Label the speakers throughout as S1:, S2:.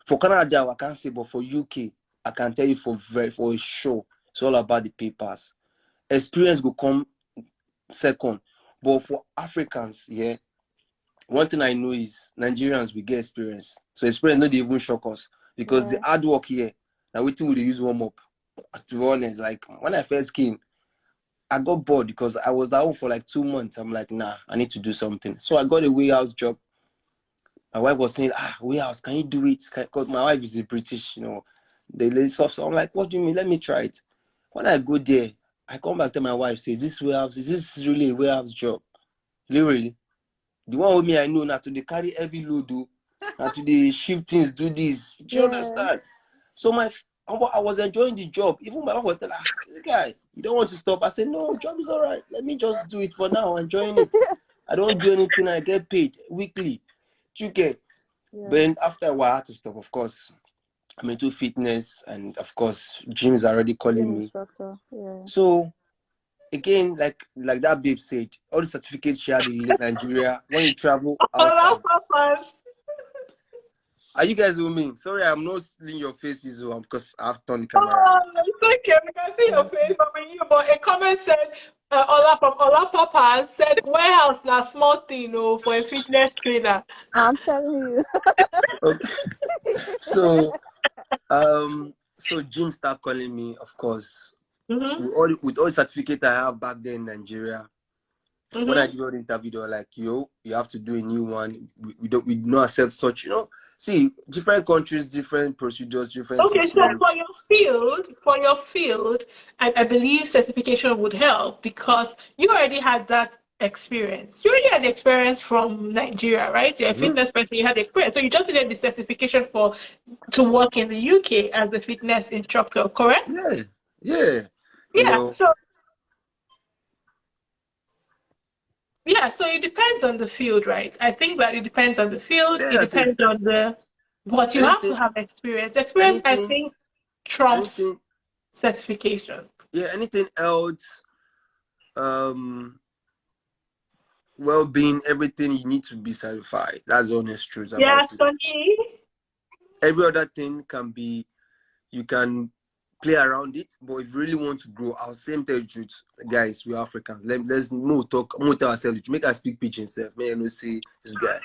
S1: For Canada, I can't say, but for UK, I can tell you for a sure, it's all about the papers. Experience will come second. But for Africans, yeah, one thing I know is Nigerians, we get experience. So experience not even shock us. Because the hard work here, now waiting would use warm up. To be honest, like when I first came, I got bored because I was down for like 2 months. I'm like, nah, I need to do something. So I got a warehouse job. My wife was saying, warehouse, can you do it? Because my wife is a British, they lay stuff. So I'm like, what do you mean? Let me try it. When I go there, I come back to my wife, say, is this really a warehouse job? Literally. The one with me, I know now to they carry heavy load, now to the shift things, do this. Do you understand? So I was enjoying the job. Even my mom was telling, this guy, you don't want to stop. I said, no, job is all right. Let me just do it for now. I'm enjoying it. I don't do anything. I get paid weekly. You get. Then after a while, I had to stop. Of course, I'm into fitness, and of course, gym is already calling me. So again, like that babe said, all the certificates she had in Nigeria, when you travel outside. Are you guys with me? Sorry, I'm not seeing your faces because I've turned the camera.
S2: Oh, it's okay. We can see your face from you. But a comment said, Ola from Ola Papa said, warehouse na small thing, for a fitness trainer.
S3: I'm telling you.
S1: Okay. So Jim started calling me, of course. With all the certificate I have back there in Nigeria. When I did all the interview, they were like, yo, you have to do a new one. We do not accept such, See, different countries, different procedures, different systems.
S2: So for your field, I believe certification would help because you already had that experience. You already had the experience from Nigeria, right? You're a fitness person, you had the experience. So you just needed the certification to work in the UK as a fitness instructor, correct?
S1: Yeah.
S2: So it depends on the field, right? I think that it depends on the field. It depends on but you have to have experience. Experience, I think, trumps certification.
S1: Yeah, anything else, well-being, everything, you need to be certified. That's the honest truth about it.
S2: Sonny.
S1: Every other thing you can play around it, but if you really want to grow, I'll tell you the truth, guys, we're Africans. Let's more talk, more tell ourselves, make us speak pidgin self. May I not see this guy.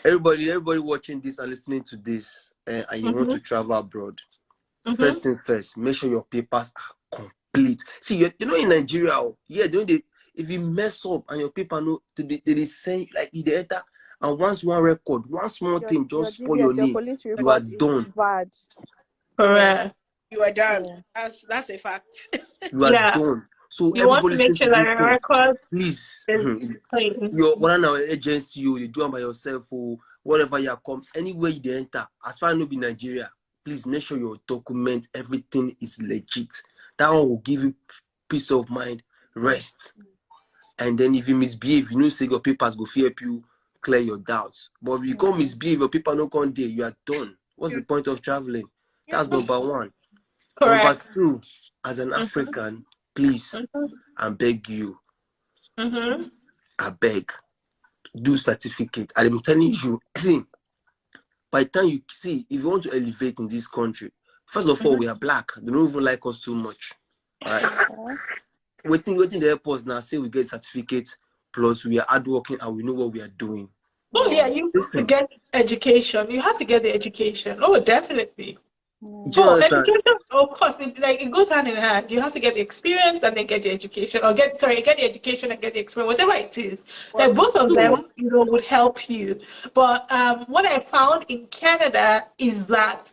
S1: Everybody watching this and listening to this, and you want to travel abroad. First thing first, make sure your papers are complete. See, you know in Nigeria, if you mess up and your paper they send like you enter, and once one record, one small thing just spoil your name, you are done.
S3: Bad.
S2: Correct.
S4: You are done. That's a fact.
S1: You are done. So
S2: you want to make sure that your record,
S1: please, your one hour agency, you do it by yourself or whatever you come, anywhere you enter, as far as no be Nigeria, please make sure your document, everything is legit. That one will give you peace of mind, rest. And then if you misbehave, say your papers go help you clear your doubts. But if you can't misbehave, your paper don't come there, you are done. What's the point of traveling? That's number one.
S2: Correct.
S1: Number two, as an African, please, I beg you, I beg, do certificate. I'm telling you, see, by the time you see, if you want to elevate in this country, first of all, we are black. They don't even like us too much. All right. Waiting the airports now, say we get certificates, plus we are hardworking and we know what we are doing.
S2: Oh yeah, you have to get education. You have to get the education. Oh, definitely. Education, of course, it goes hand in hand. You have to get the experience and then get the education, or get the education and get the experience, whatever it is. Like both of them, would help you. But what I found in Canada is that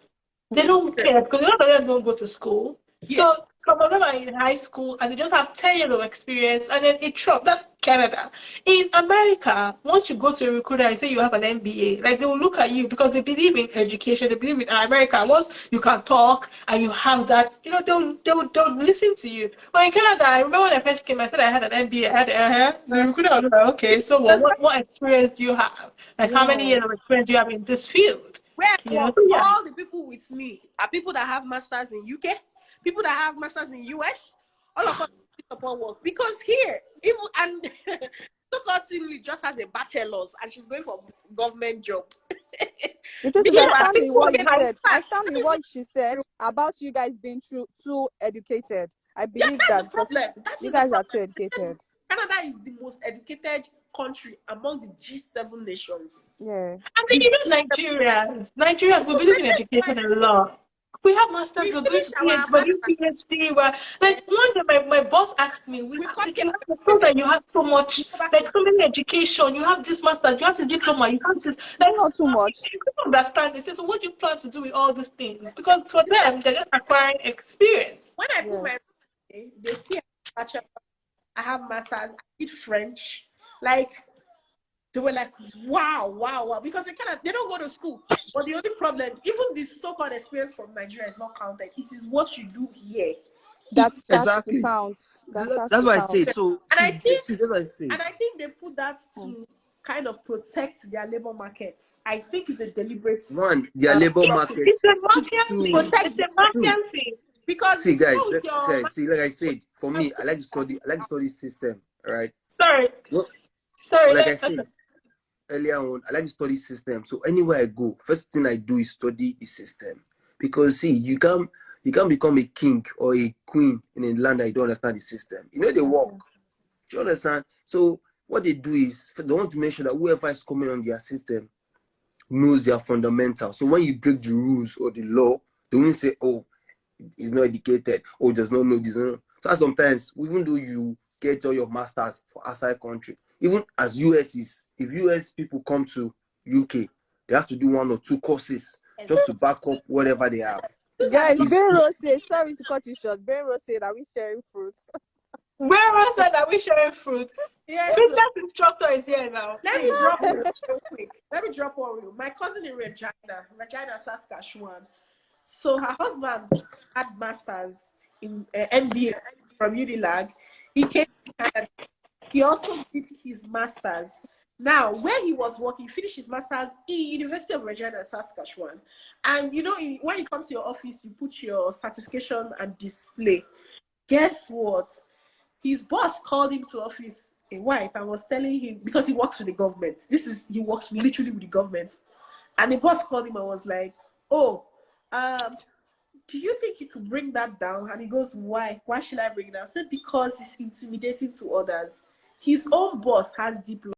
S2: they don't care because a lot of them don't go to school. Yeah. So some of them are in high school and they just have 10 years of experience and then it drops. That's Canada. In America, once you go to a recruiter and say you have an MBA, like they will look at you because they believe in education, they believe in America. Once you can talk and you have that, they'll listen to you. But in Canada, I remember when I first came, I said I had an MBA. I had the recruiter was like, okay, so what experience do you have? Like how many years of experience do you have in this field?
S4: All the people with me are people that have masters in UK, people that have masters in US, all of us support work because here, so just has a bachelor's and she's going for government job.
S3: I stand with what you said. I stand with what she said about you guys being too educated. I believe
S4: that's
S3: that
S4: the problem.
S3: you guys are too educated.
S4: Canada is the most educated country among the G7 nations.
S3: Yeah.
S2: And then, you know, Nigerians, we believe in education a lot. We have masters, we're going to PhD, we're doing PhD. Like one day my boss asked me, like, you have so that you have so much, like so many education, you have this master, you have this diploma, you have this, like
S3: not too much.
S2: You don't understand. They say, so what do you plan to do with all these things? Because for them, they're just acquiring experience.
S4: When I put my they see I have masters, I did French, like they were like, wow, because they don't go to school. But the only problem, even this so-called experience from Nigeria is not counted. It is what you do here.
S3: That's
S1: exactly
S3: counts.
S1: That's what I say. So
S4: and I think
S1: that's what I say.
S4: And I think they put that to kind of protect their labor markets. I think it's a deliberate
S1: their labor market.
S2: It's a market thing.
S4: Because
S1: see, guys, like I said, for me, I like to study system, right?
S2: Sorry.
S1: Like I said earlier on, I like to study system. So anywhere I go, first thing I do is study the system. Because see, you can't become a king or a queen in a land that you don't understand the system. You know they work. Do you understand? So what they do is they want to make sure that whoever is coming on their system knows their fundamentals. So when you break the rules or the law, they won't say, oh, he's not educated or does not know this. So sometimes, even though you get all your masters for outside country, even as if US people come to UK, they have to do 1 or 2 courses just to back up whatever they have.
S3: Guys, Benro said, sorry to cut you short. Benro said, are we sharing fruits?
S2: Benro said, are we sharing fruits?
S4: Yes.
S2: Fitness instructor is here now.
S4: Let me drop one real quick. My cousin in Regina, Saskatchewan. So her husband had masters in MBA from Unilag. He came to Canada. He also did his masters. Now, where he was working, he finished his masters in University of Regina, Saskatchewan. And you know, when you come to your office, you put your certification and display. Guess what? His boss called him to office in white and was telling him, because he works with the government. He works literally with the government. And the boss called him and was like, oh, do you think you could bring that down? And he goes, why? Why should I bring it down? I said, because it's intimidating to others. His own boss has deep